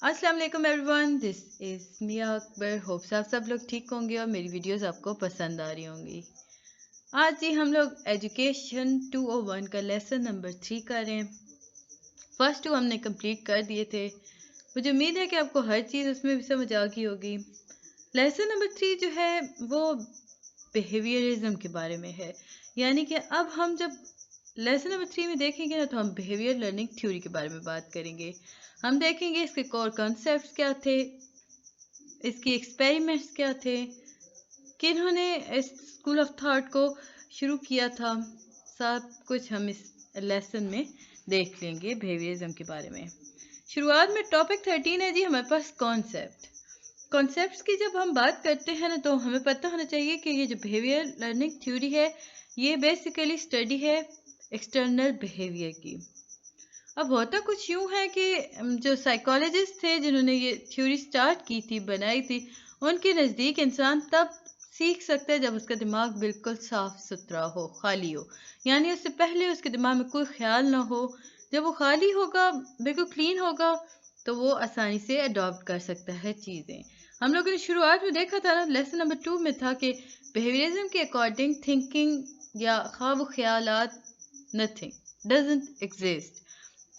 अस्सलाम वालेकुम everyone, this is Mia Akbar. Hopes आप सब लोग ठीक होंगे और मेरी वीडियोस आपको पसंद आ रही होंगी। आज जी हम लोग एजुकेशन 201 का लेसन नंबर 3 कर रहे हैं। फर्स्ट 2 हमने कंप्लीट कर दिए थे। मुझे उम्मीद है कि आपको हर चीज़ उसमें भी समझ आ गई होगी। लेसन नंबर 3 जो है वो बिहेवियरिज्म के बारे में है। यानी कि अब हम जब लेसन नंबर 3 में देखेंगे ना, तो हम बिहेवियर लर्निंग थ्योरी के बारे में बात करेंगे। हम देखेंगे इसके कोर कॉन्सेप्ट्स क्या थे, इसकी एक्सपेरिमेंट्स क्या थे, किन्होंने इस स्कूल ऑफ थॉट को शुरू किया था। सब कुछ हम इस लेसन में देख लेंगे बिहेवियरिज्म के बारे में। शुरुआत में टॉपिक 13 है जी हमारे पास कॉन्सेप्ट। कॉन्सेप्ट्स की जब हम बात करते हैं ना, तो हमें पता होना चाहिए कि ये जो बिहेवियर लर्निंग थ्योरी है, ये बेसिकली स्टडी है एक्सटर्नल बिहेवियर की। अब होता कुछ यूँ है कि जो साइकोलॉजिस्ट थे जिन्होंने ये थ्योरी स्टार्ट की थी, बनाई थी, उनके नज़दीक इंसान तब सीख सकता है जब उसका दिमाग बिल्कुल साफ सुथरा हो, खाली हो। यानी उससे पहले उसके दिमाग में कोई ख्याल ना हो। जब वो खाली होगा, बिल्कुल क्लीन होगा, तो वो आसानी से अडॉप्ट कर सकता है चीज़ें। हम लोगों ने शुरुआत में देखा था ना, लेसन नंबर 2 में था कि बिहेवियरिज्म के अकॉर्डिंग थिंकिंग या ख्वाब ख्यालात नथिंग डजंट एग्जिस्ट।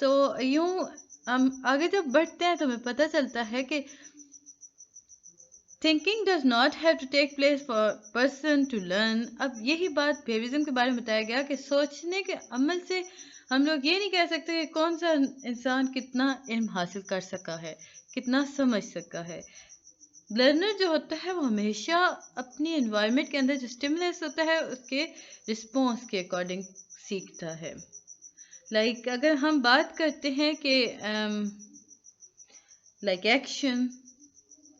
तो यूं हम आगे जब बढ़ते हैं तो हमें पता चलता है कि thinking does not have to take place for person to learn. अब यही बात बेविज्म के बारे में बताया गया कि सोचने के अमल से हम लोग ये नहीं कह सकते कि कौन सा इंसान कितना इल्म हासिल कर सका है, कितना समझ सका है। लर्नर जो होता है वो हमेशा अपनी एनवायरनमेंट के अंदर जो स्टिमुलस होता है उसके रिस्पॉन्स के अकॉर्डिंग सीखता है। अगर हम बात करते हैं कि एक्शन,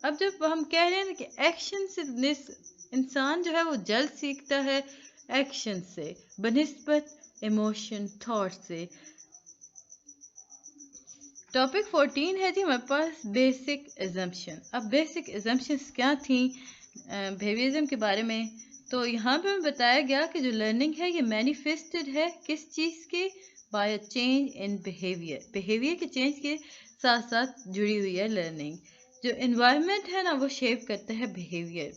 अब जब हम कह रहे हैं ना कि एक्शन से इंसान जो है वो जल्द सीखता है एक्शन से बनिस्बत इमोशन थॉट से। टॉपिक 14 है जी हमारे पास बेसिक एजम्पशन। अब बेसिक एजम्पशंस क्या थी बिहेवियरिज्म के बारे में, तो यहाँ पे हमें बताया गया कि जो लर्निंग है ये मैनिफेस्टेड है किस चीज़ के, by change in behaviour. Behaviour के चेंज के साथ साथ जुड़ी हुई है लर्निंग। जो इन्वायरमेंट है ना वो शेप करता है बिहेवियर।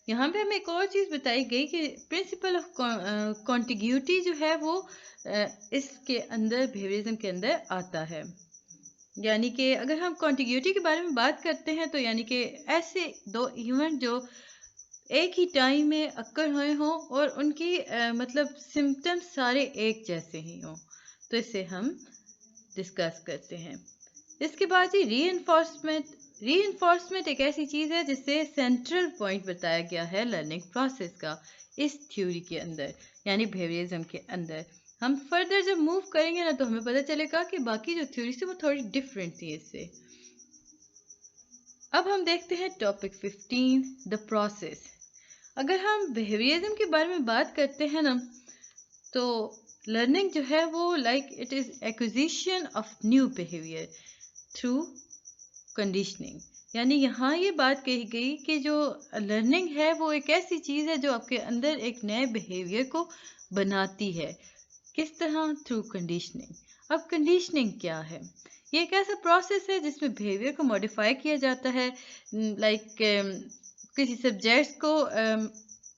यहाँ पे हमें एक और चीज़ बताई गई कि प्रिंसिपल ऑफ कॉन्टिग्यूटी जो है वो इसके अंदर बिहेवियरिज्म के अंदर आता है। यानी कि अगर हम कॉन्टिग्यूटी के बारे में बात करते हैं, तो यानी कि ऐसे दो इवेंट जो एक ही टाइम में अक्कर हुए हों और उनकी मतलब सिम्टम्स सारे एक जैसे ही हों, तो इसे हम डिस्कस करते हैं। इसके बाद ही रीइंफोर्समेंट एक ऐसी चीज़ है जिससे सेंट्रल पॉइंट बताया गया है लर्निंग प्रोसेस का इस थ्योरी के अंदर, यानी बिहेवियरिज्म के अंदर। हम फर्दर जब मूव करेंगे ना, तो हमें पता चलेगा कि बाकी जो थ्योरी थी वो थोड़ी डिफरेंट थी इससे। अब हम देखते हैं टॉपिक 15, द प्रोसेस। अगर हम बिहेवियरिज्म के बारे में बात करते हैं ना, तो लर्निंग जो है वो it is acquisition of new behaviour through conditioning. यानी यहाँ ये बात कही गई कि जो लर्निंग है वो एक ऐसी चीज़ है जो आपके अंदर एक नए बिहेवियर को बनाती है। किस तरह? Through conditioning. अब कंडीशनिंग क्या है? ये एक ऐसा प्रोसेस है जिसमें बिहेवियर को मॉडिफाई किया जाता है। किसी सब्जेक्ट्स को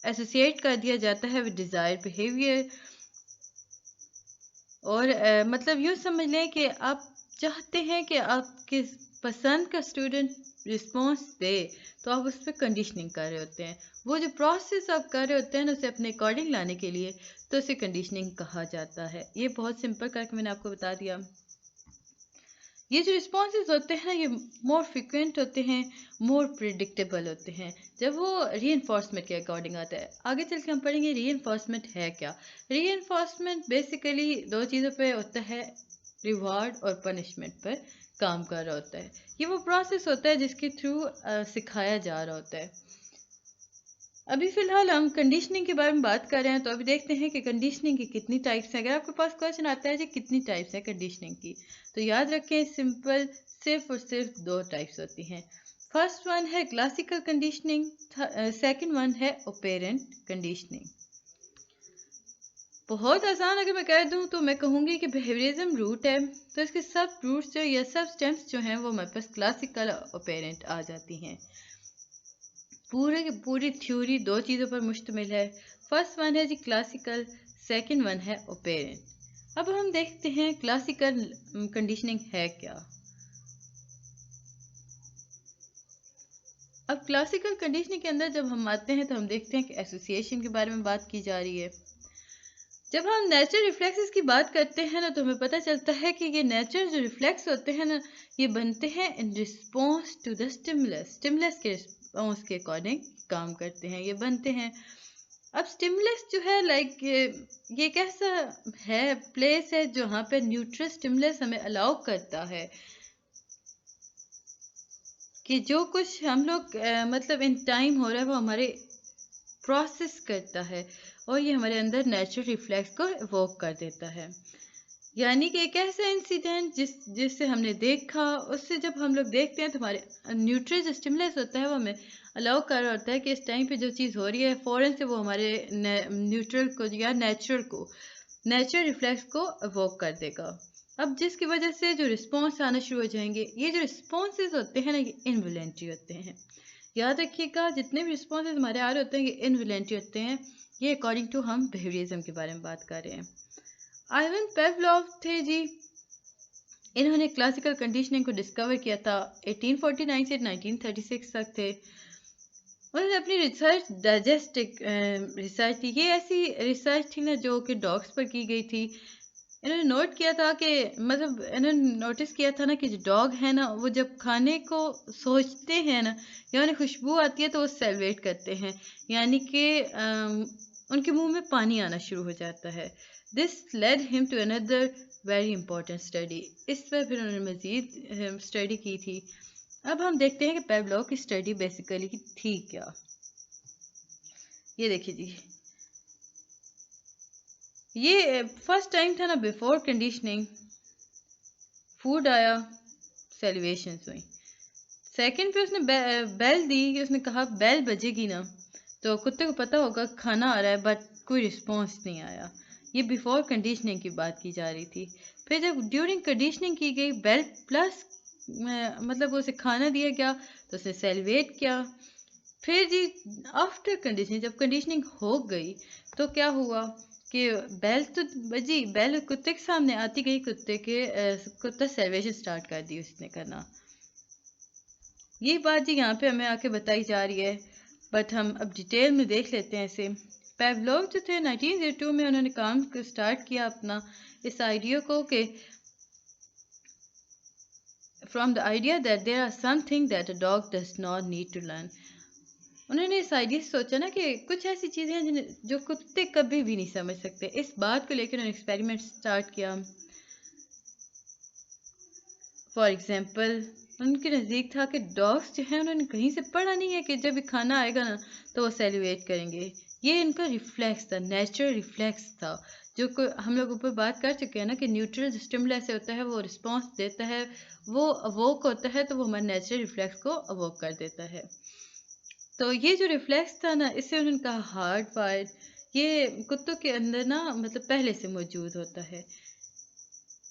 एसोसिएट कर दिया जाता है विद डिज़ायर बिहेवियर। और मतलब यूँ समझ लें कि आप चाहते हैं कि आपके पसंद का स्टूडेंट रिस्पॉन्स दे, तो आप उस पर कंडीशनिंग कर रहे होते हैं। वो जो प्रोसेस आप कर रहे होते हैं ना उसे अपने अकॉर्डिंग लाने के लिए, तो उसे कंडीशनिंग कहा जाता है। ये बहुत सिंपल करके मैंने आपको बता दिया। ये जो रिस्पॉन्सेज होते हैं ये मोर फ्रिक्वेंट होते हैं, मोर प्रिडिक्टेबल होते हैं जब वो रीइंफोर्समेंट के अकॉर्डिंग आता है। आगे चल के हम पढ़ेंगे रीइंफोर्समेंट है क्या। रीइंफोर्समेंट बेसिकली दो चीज़ों पे होता है, रिवार्ड और पनिशमेंट पर काम कर रहा होता है। ये वो प्रोसेस होता है जिसके थ्रू सिखाया जा रहा होता है। अभी फ़िलहाल हम कंडीशनिंग के बारे में बात कर रहे हैं, तो अभी देखते हैं कि कंडीशनिंग की कितनी टाइप्स हैं। अगर आपके पास क्वेश्चन आता है जी कितनी टाइप्स है कंडीशनिंग की, तो याद रखें सिंपल सिर्फ और सिर्फ दो टाइप्स होती हैं। फर्स्ट वन है क्लासिकल कंडीशनिंग, सेकंड वन है ऑपेरेंट कंडीशनिंग। बहुत आसान अगर मैं कह दूं तो मैं कहूँगी कि बिहेवियरिज्म रूट है, तो इसके सब रूट्स जो या सब स्टेम्स जो हैं वो हमारे पास क्लासिकल ऑपेरेंट आ जाती हैं। पूरे की पूरी थ्योरी दो चीज़ों पर मुश्तमिल है। फर्स्ट वन है जी क्लासिकल, सेकंड वन है ऑपेरेंट। अब हम देखते हैं क्लासिकल कंडीशनिंग है क्या। अब क्लासिकल कंडीशनिंग के अंदर जब हम आते हैं तो हम देखते हैं कि एसोसिएशन के बारे में बात की जा रही है। जब हम नेचुरल रिफ्लेक्सेस की बात करते हैं ना तो हमें पता चलता है कि ये नेचुरल जो रिफ्लेक्स होते हैं ना ये बनते हैं in response to the stimulus. Stimulus के रिस्पॉन्स के अकॉर्डिंग काम करते हैं, ये बनते हैं। अब स्टिमुलस जो है लाइक ये कैसा है, प्लेस है जहाँ पे न्यूट्रल स्टिमुलस हमें अलाउ करता है कि जो कुछ हम लोग मतलब इन टाइम हो रहा है वो हमारे प्रोसेस करता है और ये हमारे अंदर नेचुरल रिफ्लेक्स को इवोक कर देता है। यानी कि एक ऐसा इंसिडेंट जिससे हमने देखा, उससे जब हम लोग देखते हैं तो हमारे न्यूट्रल जो स्टिमुलस होता है वो हमें अलाउ कर रहा होता है कि इस टाइम पे जो चीज़ हो रही है फ़ौरन से वो हमारे न्यूट्रल को या नेचुरल रिफ्लेक्स को इवोक कर देगा। अब जिसकी वजह से जो रिस्पॉन्स आना शुरू हो जाएंगे, ये जो रिस्पॉन्सेज होते हैं ना ये इनवॉलेंटरी होते हैं। याद रखिएगा जितने भी रिस्पॉन्सेज हमारे आ रहे होते हैं ये इनवॉलेंटरी होते हैं। ये अकॉर्डिंग टू हम बिहेवियरिज्म के बारे में बात कर रहे हैं। आइवन पेवलोव थे जी, इन्होंने क्लासिकल कंडीशनिंग को डिस्कवर किया था 1849 से 1936 तक थे। उन्होंने अपनी रिसर्च डाइजेस्टिक रिसर्च थी, ये ऐसी रिसर्च थी ना जो कि डॉग्स पर की गई थी। इन्होंने नोट किया था कि मतलब इन्होंने नोटिस किया था ना कि जो डॉग है ना वो जब खाने को सोचते हैं ना या उन्हें खुशबू आती है तो वो सेलिब्रेट करते हैं, यानी कि उनके मुंह में पानी आना शुरू हो जाता है। This led him to another very important study. इस पर फिर उन्होंने मज़ीद स्टडी की थी। अब हम देखते हैं कि पेवलोव की स्टडी बेसिकली की थी क्या। ये देखिए जी, ये फर्स्ट टाइम था ना बिफोर कंडीशनिंग फूड आया, सेलिब्रेशंस हुई। सेकंड पे उसने बेल दी कि उसने कहा बेल बजेगी ना तो कुत्ते को पता होगा खाना आ रहा है, बट कोई रिस्पॉन्स नहीं आया। ये बिफोर कंडीशनिंग की बात की जा रही थी। फिर जब ड्यूरिंग कंडीशनिंग की गई बेल प्लस मतलब उसे खाना दिया गया तो उसने सेलिब्रेट किया। फिर जी आफ्टर कंडीशनिंग जब कंडीशनिंग हो गई तो क्या हुआ कि बेल तो बजी, बेल कुत्ते के सामने आती गई, कुत्ता सेलिब्रेशन स्टार्ट कर दी उसने करना। ये बात जी यहाँ पे हमें आके बताई जा रही है, बट हम अब डिटेल में देख लेते हैं इसे। पेवलोव जो थे 1902 में उन्होंने काम स्टार्ट किया अपना इस आइडिया को कि from the idea that there are something that a dog does not need to learn. उन्होंने इस आइडिया से सोचा ना कि कुछ ऐसी चीज़ें हैं जो कुत्ते कभी भी नहीं समझ सकते। इस बात को लेकर उन्होंने एक्सपेरिमेंट स्टार्ट किया। फॉर एग्जाम्पल उनके नज़दीक था कि डॉग्स जो हैं उन्होंने कहीं से पढ़ा नहीं है कि जब भी खाना आएगा ना तो वो सेलिब्रेट करेंगे। ये इनका रिफ्लेक्स था, नेचुरल रिफ्लेक्स था, जो को हम लोग ऊपर बात कर चुके हैं ना कि न्यूट्रल स्टिमुलस होता है वो रिस्पॉन्स देता है, वो अवोक होता है तो वो हमारे नेचुरल रिफ्लेक्स को अवोक कर देता है। तो ये जो रिफ्लेक्स था ना इससे उन्होंने कहा हार्ड वायर्ड, ये कुत्तों के अंदर ना मतलब पहले से मौजूद होता है।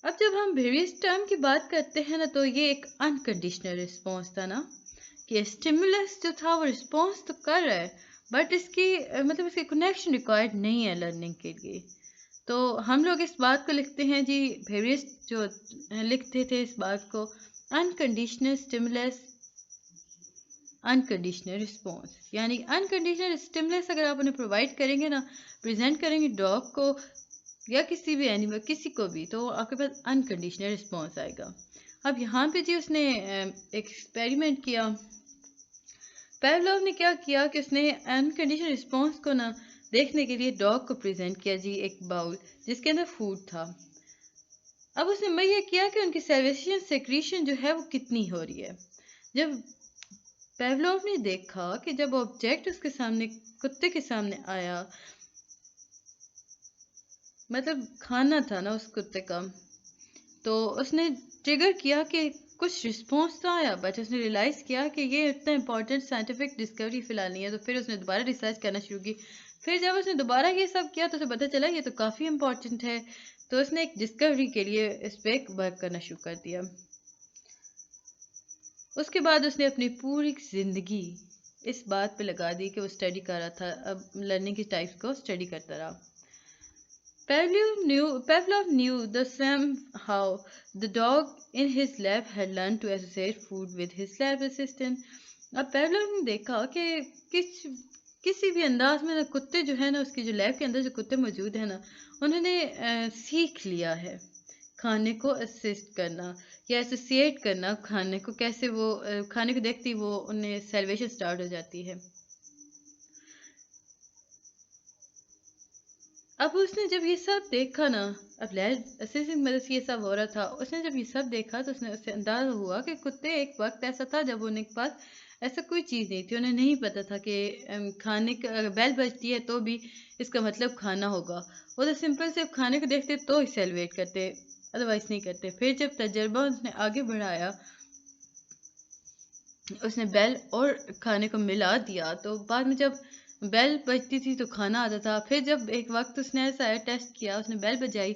अब जब हम वेरियस टर्म की बात करते हैं ना तो ये एक अनकंडीशनल रिस्पॉन्स था ना कि स्टिमुलस जो था वो रिस्पॉन्स तो कर रहा है बट इसकी मतलब इसकी कनेक्शन रिक्वायर्ड नहीं है लर्निंग के लिए। तो हम लोग इस बात को लिखते हैं जी, वेरियस जो लिखते थे इस बात को अनकंडीशनल स्टिमुलस अनकंडीशनल रिस्पॉन्स। यानी अनकंडीशनल स्टिमुलस अगर आप उन्हें प्रोवाइड करेंगे ना, प्रेजेंट करेंगे डॉग को या किसी भी एनिमल किसी को भी, तो आपके पास अनकंडीशनल रिस्पॉन्स आएगा। अब यहाँ पे जी उसने एक्सपेरिमेंट किया। पेवलोव ने क्या किया कि उसने अनकंडीशनल रिस्पॉन्स को ना देखने के लिए डॉग को प्रेजेंट किया जी एक बाउल जिसके अंदर फूड था। अब उसने मुहैया किया कि उनकी सेल्वेशन सेक्रीशन जो है वो कितनी हो रही है। जब पेवलोव ने देखा कि जब ऑब्जेक्ट उसके सामने कुत्ते के सामने आया, मतलब खाना था ना उस कुत्ते का, तो उसने ट्रिगर किया कि कुछ रिस्पॉन्स तो आया, बट उसने रियलाइज़ किया कि ये इतना इंपॉर्टेंट साइंटिफिक डिस्कवरी फ़िलहाल नहीं है। तो फिर उसने दोबारा रिसर्च करना शुरू की। फिर जब उसने दोबारा ये सब किया तो उसे पता चला ये तो काफ़ी इंपॉर्टेंट है। तो उसने एक डिस्कवरी के लिए इस पे वर्क करना शुरू कर दिया। उसके बाद उसने अपनी पूरी ज़िंदगी इस बात पे लगा दी कि वो स्टडी कर रहा था, अब लर्निंग की टाइप्स को स्टडी करता रहा। Pavlov knew the same how the dog in his lab had learned to associate food with his lab assistant. अब पेवलोव ने देखा कि किसी भी अंदाज में ना कुत्ते जो है ना, उसकी जो लैब के अंदर जो कुत्ते मौजूद हैं ना, उन्होंने सीख लिया है खाने को असिस्ट करना या एसोसिएट करना खाने को, कैसे वो खाने को देखती वो उन्हें सेलिब्रेशन स्टार्ट हो जाती है। अब उसने जब ये सब देखा ना, अब लैब असिस्टेंट की मदद से ये सब हो रहा था, उसने जब ये सब देखा तो उससे अंदाजा हुआ कि कुत्ते एक वक्त ऐसा था जब उनके पास ऐसा कोई चीज़ नहीं थी। उन्हें नहीं पता था कि खाने का अगर बेल बजती है तो भी इसका मतलब खाना होगा। वो तो सिंपल से खाने को देखते तो ही सेलिब्रेट करते, अदरवाइज नहीं करते। फिर जब तजर्बा उसने आगे बढ़ाया, उसने बेल और खाने को मिला दिया, तो बाद में जब बेल बजती थी तो खाना आता था। फिर जब एक वक्त उसने ऐसा टेस्ट किया, उसने बेल बजाई,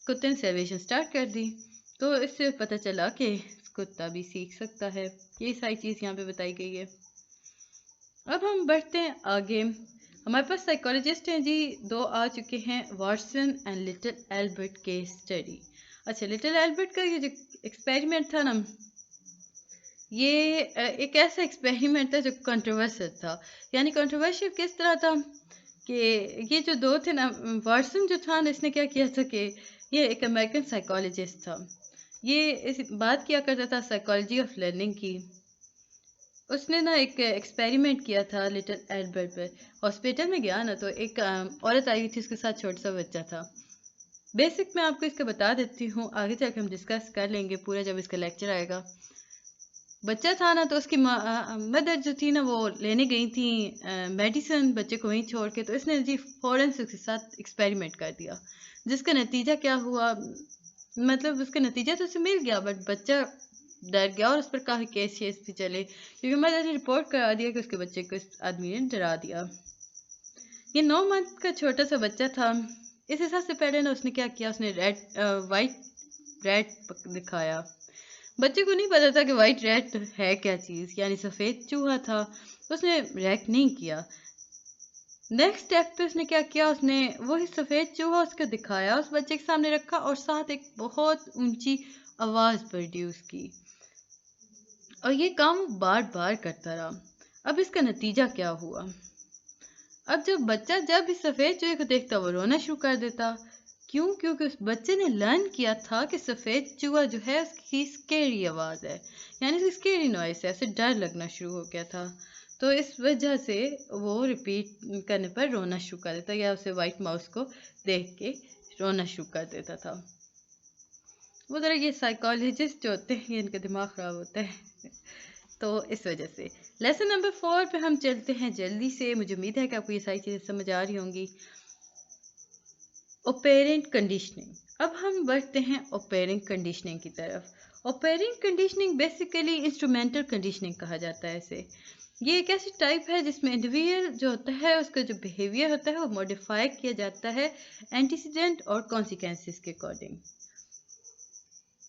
कुत्ते ने सेलिब्रेशन स्टार्ट कर दी। तो इससे पता चला कि कुत्ता भी सीख सकता है। ये सारी चीज़ यहाँ पे बताई गई है। अब हम बढ़ते हैं आगे। हमारे पास साइकोलॉजिस्ट हैं जी, दो आ चुके हैं, वाटसन एंड लिटिल एल्बर्ट के स्टडी। अच्छा, लिटिल एल्बर्ट का ये जो एक्सपेरिमेंट था ना, ये एक ऐसा एक्सपेरिमेंट था जो कंट्रोवर्शियल था। यानी कंट्रोवर्शियल किस तरह था कि ये जो दो थे ना, वाटसन जो था ना, इसने क्या किया था कि ये एक अमेरिकन साइकोलॉजिस्ट था। ये इस बात किया करता था साइकोलॉजी ऑफ लर्निंग की। उसने ना एक एक्सपेरिमेंट किया था लिटिल एल्बर्ट पर। हॉस्पिटल में गया ना तो एक औरत आई थी, उसके साथ छोटा सा बच्चा था। बेसिक मैं आपको इसका बता देती हूँ, आगे जाकर हम डिस्कस कर लेंगे पूरा जब इसका लेक्चर आएगा। बच्चा था ना तो उसकी मदर जो थी ना, वो लेने गई थी मेडिसिन बच्चे को वहीं छोड़ के। तो इसने जी फ़ौरन से उसके साथ एक्सपेरिमेंट कर दिया, जिसका नतीजा क्या हुआ, मतलब उसका नतीजा तो उसे मिल गया, बट बच्चा डर गया और उस पर काफ़ी केस भी चले, क्योंकि मदर ने रिपोर्ट करा दिया कि उसके बच्चे को इस आदमी ने डरा दिया। ये 9 मंथ का छोटा सा बच्चा था। इस हिसाब से पहले ना उसने क्या किया, उसने वाइट रेड दिखाया। बच्चे को नहीं पता था कि वाइट रैट है क्या चीज़, यानी सफ़ेद चूहा था। उसने रिएक्ट नहीं किया। नेक्स्ट स्टेप पे उसने क्या किया, उसने वही सफ़ेद चूहा उसको दिखाया, उस बच्चे के सामने रखा और साथ एक बहुत ऊंची आवाज़ प्रोड्यूस की, और ये काम बार बार करता रहा। अब इसका नतीजा क्या हुआ, अब जब बच्चा जब इस सफ़ेद चूहे को देखता वो रोना शुरू कर देता। क्यों? क्योंकि उस बच्चे ने लर्न किया था कि सफ़ेद चूहा जो है उसकी स्केरी आवाज़ है, यानी उसकी स्केरी नॉइस है, उसे डर लगना शुरू हो गया था। तो इस वजह से वो रिपीट करने पर रोना शुरू कर देता, या उसे वाइट माउस को देख के रोना शुरू कर देता था। वो ज़रा ये साइकोलॉजिस्ट जो होते हैं इनका दिमाग ख़राब होता है। तो इस वजह से लेसन नंबर 4 पे हम चलते हैं जल्दी से। मुझे उम्मीद है कि आपको ये सारी चीज़ें समझ आ रही होंगी। Operant conditioning. अब हम बढ़ते हैं ऑपरेंट कंडीशनिंग की तरफ। Operant conditioning basically instrumental conditioning कहा जाता है इसे। ये एक ऐसी टाइप है जिसमें इंडिविजुअल जो होता है उसका जो बिहेवियर होता है वो मॉडिफाई किया जाता है एंटीसीडेंट और कॉन्सिक्वेंसेस के अकॉर्डिंग।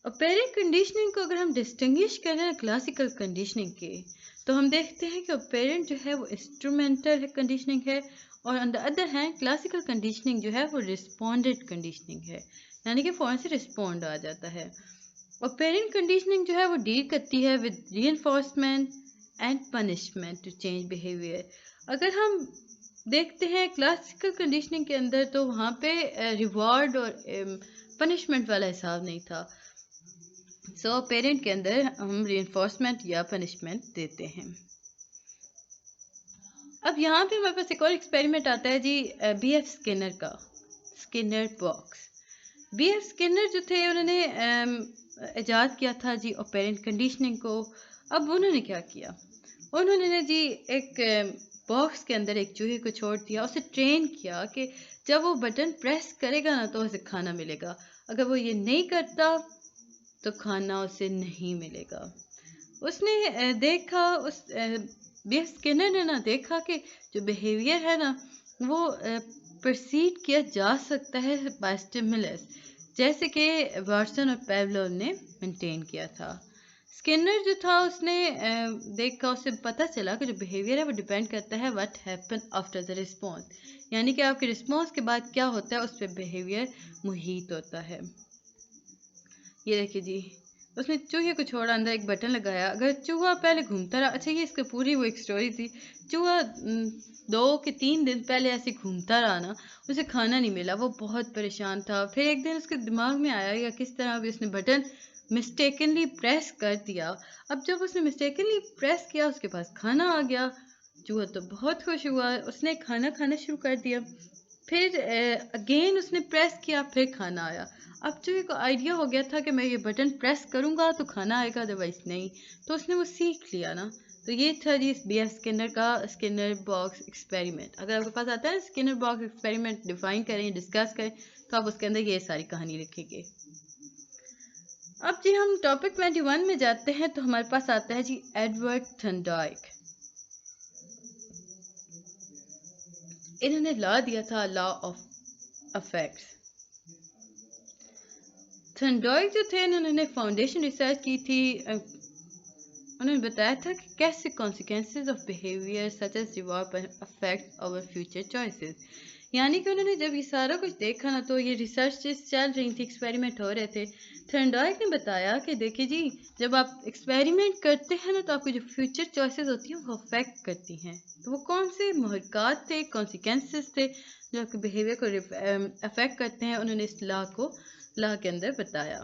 ऑपरेंट कंडीशनिंग को अगर हम डिस्टिंग्विश करें क्लासिकल कंडीशनिंग के, तो हम देखते हैं कि ऑपरेंट जो है वो इंस्ट्रूमेंटल कंडीशनिंग है, और on the other hand classical conditioning जो है वो रिस्पॉन्डेड कंडीशनिंग है, यानी कि फ़ौरन से रिस्पॉन्ड आ जाता है। ऑपरेंट कंडीशनिंग जो है वो डील करती है with reinforcement and punishment to change behaviour. अगर हम देखते हैं क्लासिकल कंडीशनिंग के अंदर, तो वहाँ पे रिवॉर्ड और पनिशमेंट वाला हिसाब नहीं था। सो पेरेंट के अंदर हम रीइंफोर्समेंट या पनिशमेंट देते हैं। अब यहाँ पे हमारे पास एक और एक्सपेरिमेंट आता है जी, B.F. स्किनर का, स्किनर बॉक्स। B.F. स्किनर जो थे उन्होंने इजाद किया था जी ऑपरेंट कंडीशनिंग को। अब उन्होंने क्या किया, उन्होंने जी एक बॉक्स के अंदर एक चूहे को छोड़ दिया, उसे ट्रेन किया कि जब वो बटन प्रेस करेगा ना तो उसे खाना मिलेगा, अगर वो ये नहीं करता तो खाना उसे नहीं मिलेगा। उसने देखा उस बी स्किनर ने ना देखा कि जो बिहेवियर है ना वो परसीव किया जा सकता है बाय स्टिमुलस, जैसे कि वाटसन और पेवलोव ने मेंटेन किया था। स्किनर जो था उसने देखा, उसे पता चला कि जो बिहेवियर है वो डिपेंड करता है what happen after the response, यानी कि आपके रिस्पॉन्स के बाद क्या होता है उस पर बिहेवियर मुहित होता है। ये देखिए जी, उसने चूहे को छोड़ा, अंदर एक बटन लगाया। अगर चूहा पहले घूमता रहा, अच्छा ये इसका पूरी वो एक स्टोरी थी। चूहा 2 के 3 दिन पहले ऐसे घूमता रहा ना, उसे खाना नहीं मिला, वो बहुत परेशान था। फिर एक दिन उसके दिमाग में आया या किस तरह भी उसने बटन मिस्टेकनली प्रेस कर दिया। अब जब उसने मिस्टेकनली प्रेस किया उसके पास खाना आ गया। चूहा तो बहुत खुश हुआ, उसने खाना खाना शुरू कर दिया। फिर अगेन उसने प्रेस किया, फिर खाना आया। अब चूहे को आइडिया हो गया था कि मैं ये बटन प्रेस करूंगा तो खाना आएगा, अदरवाइज नहीं। तो उसने वो सीख लिया ना। तो ये था जी बी.एफ. स्किनर का स्किनर बॉक्स एक्सपेरिमेंट। अगर आपके पास आता है स्किनर बॉक्स एक्सपेरिमेंट डिफाइन करें, डिस्कस करें, तो आप उसके अंदर ये सारी कहानी लिखेंगे। अब जी हम टॉपिक 21 में जाते हैं, तो हमारे पास आता है जी एडवर्ड थर्नडाइक। इन्होंने लॉ दिया था, लॉ ऑफ अफेक्ट्स। थर्नडाइक जो थे इन्होंने फाउंडेशन रिसर्च की थी। उन्होंने बताया था कि कैसे consequences of behaviour such as reward affect our future choices. यानी कि उन्होंने जब ये सारा कुछ देखा ना, तो ये रिसर्च चल रही थी, एक्सपेरिमेंट हो रहे थे। थर्नडाइक ने बताया कि देखिए जी, जब आप एक्सपेरिमेंट करते हैं ना, तो आपकी जो फ्यूचर चॉइसेस होती हैं वो अफेक्ट करती हैं। तो वो कौन से महरक़ात थे, कॉन्सिक्वेंसेज थे जो आपके बिहेवियर को अफेक्ट करते हैं, उन्होंने इस लॉ के अंदर बताया।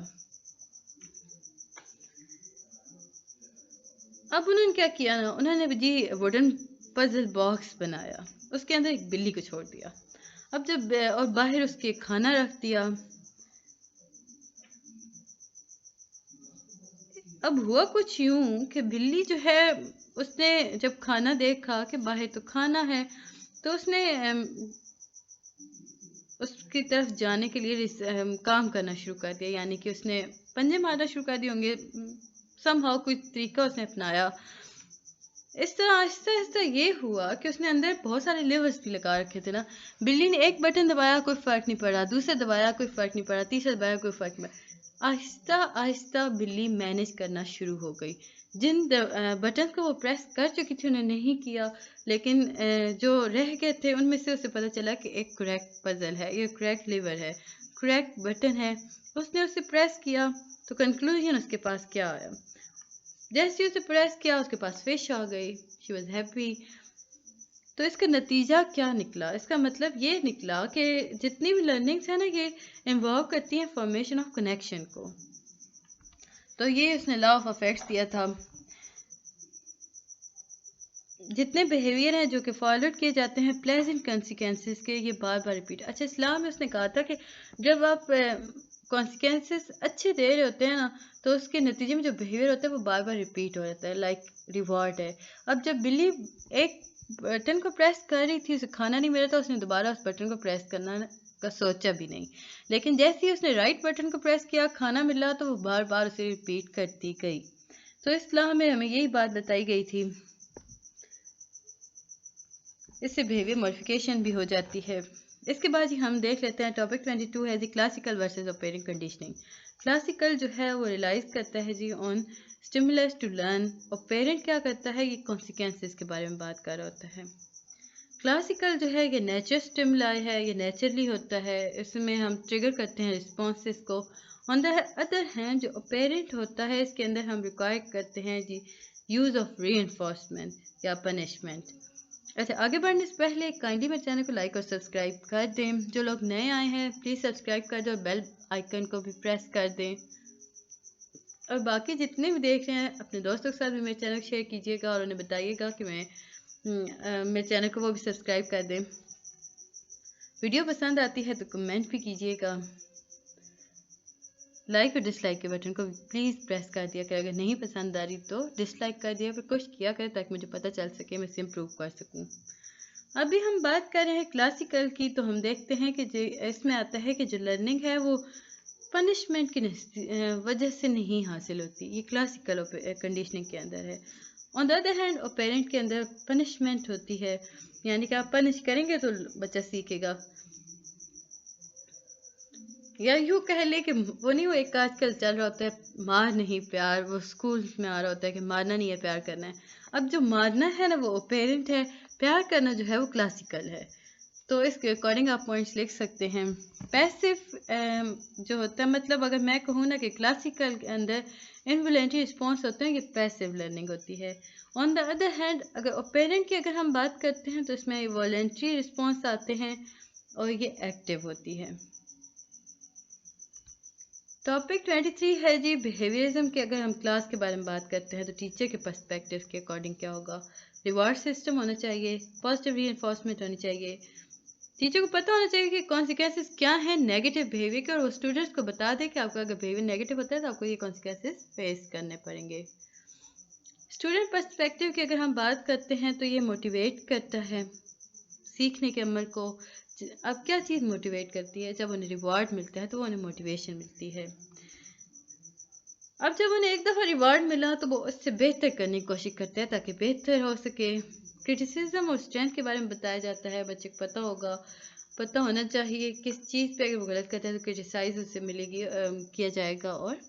अब उन्होंने क्या किया ना, उन्होंने जी वुडन पजल बॉक्स बनाया, उसके अंदर एक बिल्ली को छोड़ दिया। अब जब और बाहर उसके खाना रख दिया। अब हुआ कुछ यूं कि बिल्ली जो है, उसने जब खाना देखा कि बाहर तो खाना है, तो उसने उसकी तरफ जाने के लिए काम करना शुरू कर दिया। यानी कि उसने पंजे मारना शुरू कर दिए होंगे, समहाउ कोई तरीका उसने अपनाया। इस तरह आहिस्ता आहिस्ता ये हुआ कि उसने अंदर बहुत सारे लेवर्स भी लगा रखे थे ना। बिल्ली ने एक बटन दबाया, कोई फ़र्क नहीं पड़ा, दूसरा दबाया, कोई फ़र्क नहीं पड़ा, तीसरा दबाया, कोई फ़र्क नहीं पड़ा। आहिस्ता आहिस्ता बिल्ली मैनेज करना शुरू हो गई। जिन बटन को वो प्रेस कर चुकी थी उन्हें नहीं किया, लेकिन जो रह गए थे उनमें से उसे पता चला कि एक करेक्ट पजल है, ये करेक्ट लीवर है, करेक्ट बटन है। उसने उसे प्रेस किया, तो कंक्लूजन उसके पास क्या आया? जैसे ही उसे प्रेस किया उसके पास फिश आ गई। She was happy. तो इसका नतीजा क्या निकला? इसका मतलब ये निकला कि जितनी भी लर्निंग्स है ना, ये इन्वॉल्व करती हैं फॉर्मेशन ऑफ कनेक्शन को। तो ये उसने लॉ ऑफ अफेक्ट्स दिया था। जितने बिहेवियर हैं जो कि फॉलोड किए जाते हैं प्लेजेंट कॉन्सिक्वेंसेस के, ये बार बार रिपीट। अच्छा, इस्लाम में उसने कहा था कि जब आप कॉन्सिक्वेंसेस अच्छे दे रहे होते हैं ना, तो उसके नतीजे में जो बिहेवियर होता है वो बार बार रिपीट हो जाता है, लाइक रिवॉर्ड है। अब जब बिल्ली एक बटन को प्रेस कर रही थी, उसे खाना नहीं मिला था, उसने दोबारा उस बटन को प्रेस करना का सोचा भी नहीं। लेकिन जैसे ही उसने राइट बटन को प्रेस किया, खाना मिला, तो वो बार बार उसे रिपीट करती गई। तो इस्लाम में हमें यही बात बताई गई थी। इससे बिहेवियर मॉडिफिकेशन भी हो जाती है। इसके बाद ही हम देख लेते हैं टॉपिक 22 है जी classical versus operating conditioning. Classical जो है वो रियलाइज करता है जी ऑन स्टिमुलस टू लर्न, और पेरेंट क्या करता है, ये कॉन्सिक्वेंसेस के बारे में बात कर रहा होता है। क्लासिकल जो है ये नेचर स्टिमुलाई है, ये नेचुरली होता है, इसमें हम ट्रिगर करते हैं रिस्पॉन्सेस को। ऑन द अदर हैंड जो ऑपरेंट होता है, इसके अंदर हम रिक्वायर करते हैं जी यूज़ ऑफ रीइंफोर्समेंट या पनिशमेंट। अच्छा, आगे बढ़ने से पहले काइंडली मेरे चैनल को लाइक और सब्सक्राइब कर दें। जो लोग नए आए हैं प्लीज़ सब्सक्राइब कर दें और बेल आइकन को भी प्रेस कर दें। और बाकी जितने भी देख रहे हैं अपने दोस्तों के साथ भी मेरे चैनल को शेयर कीजिएगा और उन्हें बताइएगा कि मेरे चैनल को वो भी सब्सक्राइब कर दें। वीडियो पसंद आती है तो कमेंट भी कीजिएगा। लाइक और डिसलाइक के बटन को प्लीज़ प्रेस कर दिया करें। अगर नहीं पसंद आ रही तो डिसलाइक कर दिया, फिर कुछ किया करें ताकि मुझे पता चल सके, मैं इसे इम्प्रूव कर सकूँ। अभी हम बात कर रहे हैं क्लासिकल की, तो हम देखते हैं कि जो इसमें आता है कि जो लर्निंग है वो पनिशमेंट की वजह से नहीं हासिल होती। ये क्लासिकल कंडीशनिंग के अंदर है। On the other hand apparent के अंदर पनिशमेंट होती है, यानी कि आप पनिश करेंगे तो बच्चा सीखेगा। या यूँ कह ले कि वो नहीं, वो एक आजकल चल रहा होता है मार नहीं प्यार, वो स्कूल में आ रहा होता है कि मारना नहीं है प्यार करना है। अब जो मारना है ना वो पेरेंट है, प्यार करना जो है वो क्लासिकल है। तो इसके अकॉर्डिंग आप पॉइंट्स लिख सकते हैं। पैसिव जो होता है, मतलब अगर मैं कहूँ ना कि क्लासिकल के अंदर इनवॉलंटरी रिस्पॉन्स होते हैं, ये पैसिव लर्निंग होती है। ऑन द अदर हैंड अगर पेरेंट की अगर हम बात करते हैं तो इसमें वॉलंटरी रिस्पॉन्स आते हैं और ये एक्टिव होती है। टॉपिक 23 है जी बिहेवियरिज्म के। अगर हम क्लास के बारे में बात करते हैं तो टीचर के पर्सपेक्टिव के अकॉर्डिंग क्या होगा। रिवार्ड सिस्टम होना चाहिए, पॉजिटिव रीइंफोर्समेंट होनी चाहिए, टीचर को पता होना चाहिए कि कॉन्सिक्वेंसेस क्या है नेगेटिव बिहेवियर के, और वो स्टूडेंट्स को बता दे कि आपका अगर बिहेवियर नेगेटिव होता है तो आपको ये कॉन्सिक्वेंसेस फेस करने पड़ेंगे। स्टूडेंट पर्सपेक्टिव की अगर हम बात करते हैं तो ये मोटिवेट करता है सीखने के अमल को। अब क्या चीज़ मोटिवेट करती है? जब उन्हें रिवार्ड मिलता है तो उन्हें मोटिवेशन मिलती है। अब जब उन्हें एक दफ़ा रिवार्ड मिला तो वो उससे बेहतर करने की कोशिश करते हैं ताकि बेहतर हो सके। क्रिटिसिज्म और स्ट्रेंथ के बारे में बताया जाता है। बच्चे को पता होना चाहिए किस चीज़ पे अगर वो गलत करता है तो क्रिटिसाइज उससे मिलेगी, किया जाएगा। और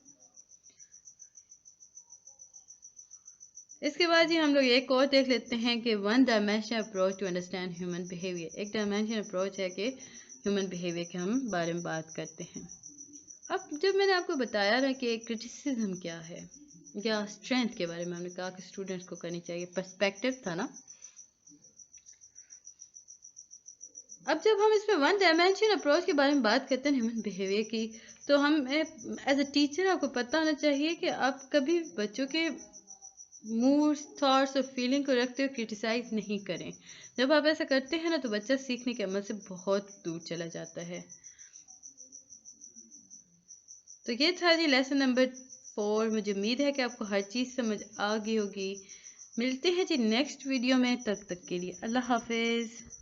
इसके बाद ही हम लोग एक और देख लेते हैं कि one dimensional approach to understand human behaviour. एक डायमेंशनल अप्रोच है कि ह्यूमन बिहेवियर के हम बारे में बात करते हैं। अब जब मैंने आपको बताया ना कि क्रिटिसिज्म क्या है या स्ट्रेंथ के बारे में हमने कहा कि स्टूडेंट्स को करनी चाहिए, पर्सपेक्टिव था ना। अब जब हम इसमें वन डायमेंशन अप्रोच के बारे में बात करते हैं ह्यूमन बिहेवियर की, तो हम एज अ टीचर आपको पता होना चाहिए कि आप कभी बच्चों के मूड्स, थॉट्स और फीलिंग को रखते हुए क्रिटिसाइज नहीं करें। जब आप ऐसा करते हैं ना तो बच्चा सीखने के अमल से बहुत दूर चला जाता है। तो ये था जी लेसन नंबर 4। मुझे उम्मीद है कि आपको हर चीज़ समझ आ गई होगी। मिलते हैं जी नेक्स्ट वीडियो में, तब तक के लिए अल्लाह हाफिज़।